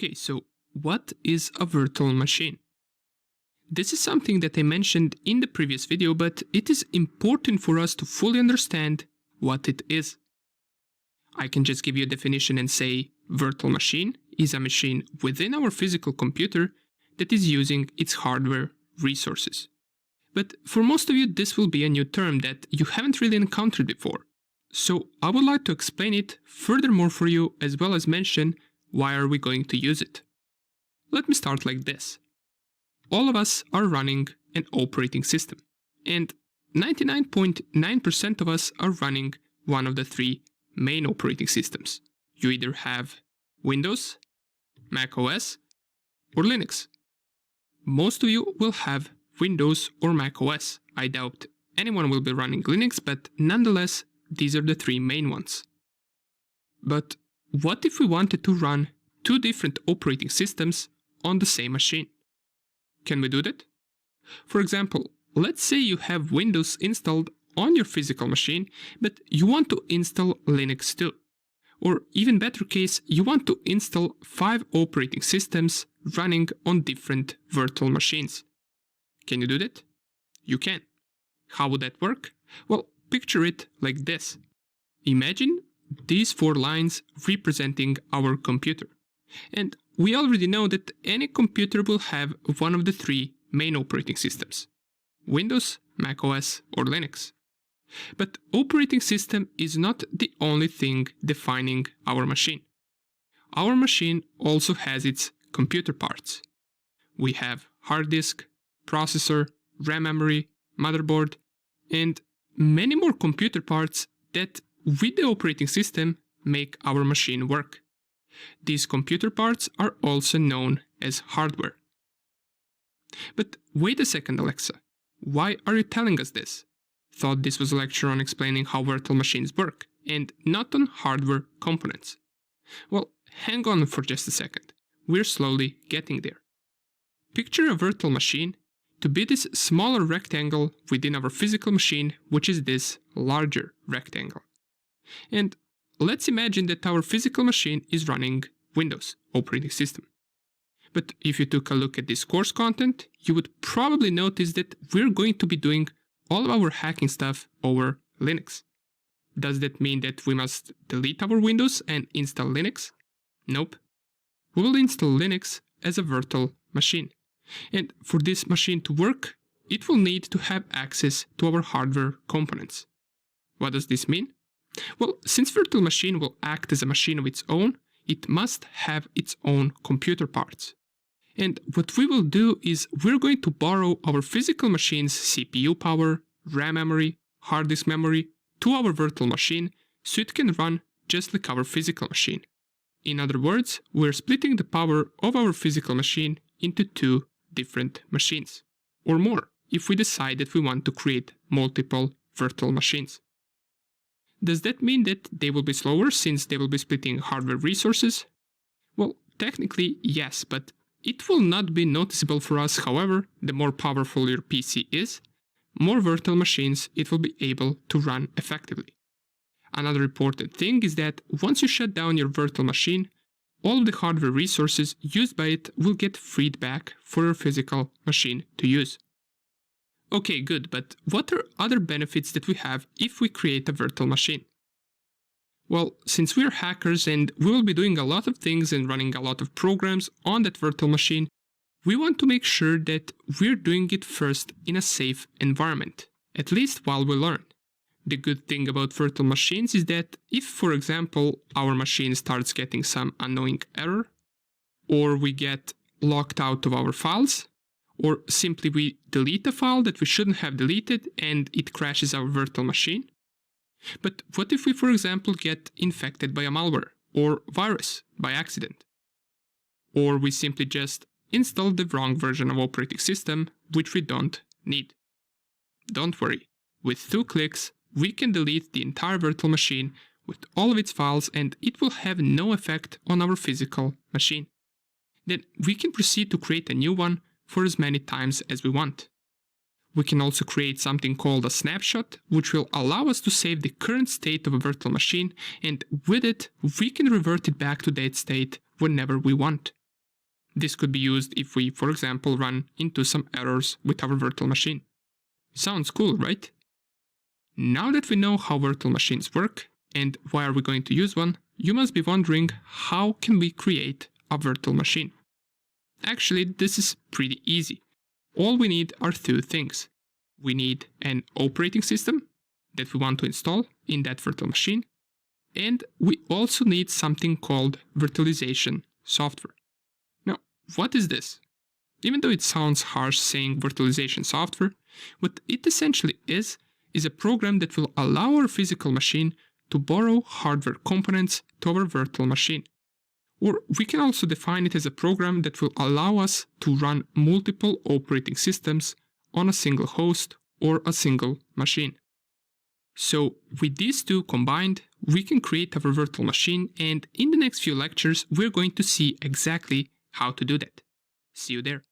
Okay, so what is a virtual machine? This is something that I mentioned in the previous video, but it is important for us to fully understand what it is. I can just give you a definition and say virtual machine is a machine within our physical computer that is using its hardware resources. But for most of you, this will be a new term that you haven't really encountered before. So I would like to explain it furthermore for you, as well as mention why are we going to use it. Let me start like this. All of us are running an operating system, and 99.9% of us are running one of the three main operating systems. You either have Windows, Mac OS, or Linux. Most of you will have Windows or Mac OS. I doubt anyone will be running Linux, but nonetheless, these are the three main ones. But what if we wanted to run two different operating systems on the same machine? Can we do that? For example, let's say you have Windows installed on your physical machine, but you want to install Linux too. Or even better case, you want to install 5 operating systems running on different virtual machines. Can you do that? You can. How would that work? Well, picture it like this. Imagine these 4 lines representing our computer. And we already know that any computer will have one of the 3 main operating systems: Windows, Mac OS, or Linux. But operating system is not the only thing defining our machine. Our machine also has its computer parts. We have hard disk, processor, RAM memory, motherboard, and many more computer parts that, with the operating system, make our machine work. These computer parts are also known as hardware. But wait a second, Alexa. Why are you telling us this? Thought this was a lecture on explaining how virtual machines work, and not on hardware components. Well, hang on for just a second. We're slowly getting there. Picture a virtual machine to be this smaller rectangle within our physical machine, which is this larger rectangle. And let's imagine that our physical machine is running Windows operating system. But if you took a look at this course content, you would probably notice that we're going to be doing all of our hacking stuff over Linux. Does that mean that we must delete our Windows and install Linux? Nope. We will install Linux as a virtual machine. And for this machine to work, it will need to have access to our hardware components. What does this mean? Well, since virtual machine will act as a machine of its own, it must have its own computer parts. And what we will do is we're going to borrow our physical machine's CPU power, RAM memory, hard disk memory to our virtual machine so it can run just like our physical machine. In other words, we're splitting the power of our physical machine into 2 different machines, or more if we decide that we want to create multiple virtual machines. Does that mean that they will be slower since they will be splitting hardware resources? Well, technically yes, but it will not be noticeable for us. However, the more powerful your PC is, more virtual machines it will be able to run effectively. Another important thing is that once you shut down your virtual machine, all of the hardware resources used by it will get freed back for your physical machine to use. Okay, good, but what are other benefits that we have if we create a virtual machine? Well, since we're hackers and we will be doing a lot of things and running a lot of programs on that virtual machine, we want to make sure that we're doing it first in a safe environment, at least while we learn. The good thing about virtual machines is that if, for example, our machine starts getting some annoying error, or we get locked out of our files, or simply we delete a file that we shouldn't have deleted and it crashes our virtual machine. But what if we, for example, get infected by a malware or virus by accident? Or we simply just install the wrong version of operating system, which we don't need. Don't worry. With 2 clicks, we can delete the entire virtual machine with all of its files and it will have no effect on our physical machine. Then we can proceed to create a new one for as many times as we want. We can also create something called a snapshot, which will allow us to save the current state of a virtual machine, and with it, we can revert it back to that state whenever we want. This could be used if we, for example, run into some errors with our virtual machine. Sounds cool, right? Now that we know how virtual machines work and why are we going to use one, you must be wondering, how can we create a virtual machine? Actually, this is pretty easy. All we need are two things. We need an operating system that we want to install in that virtual machine, and we also need something called virtualization software. Now, what is this? Even though it sounds harsh saying virtualization software, what it essentially is a program that will allow our physical machine to borrow hardware components to our virtual machine. Or we can also define it as a program that will allow us to run multiple operating systems on a single host or a single machine. So with these two combined, we can create our virtual machine, and in the next few lectures, we're going to see exactly how to do that. See you there.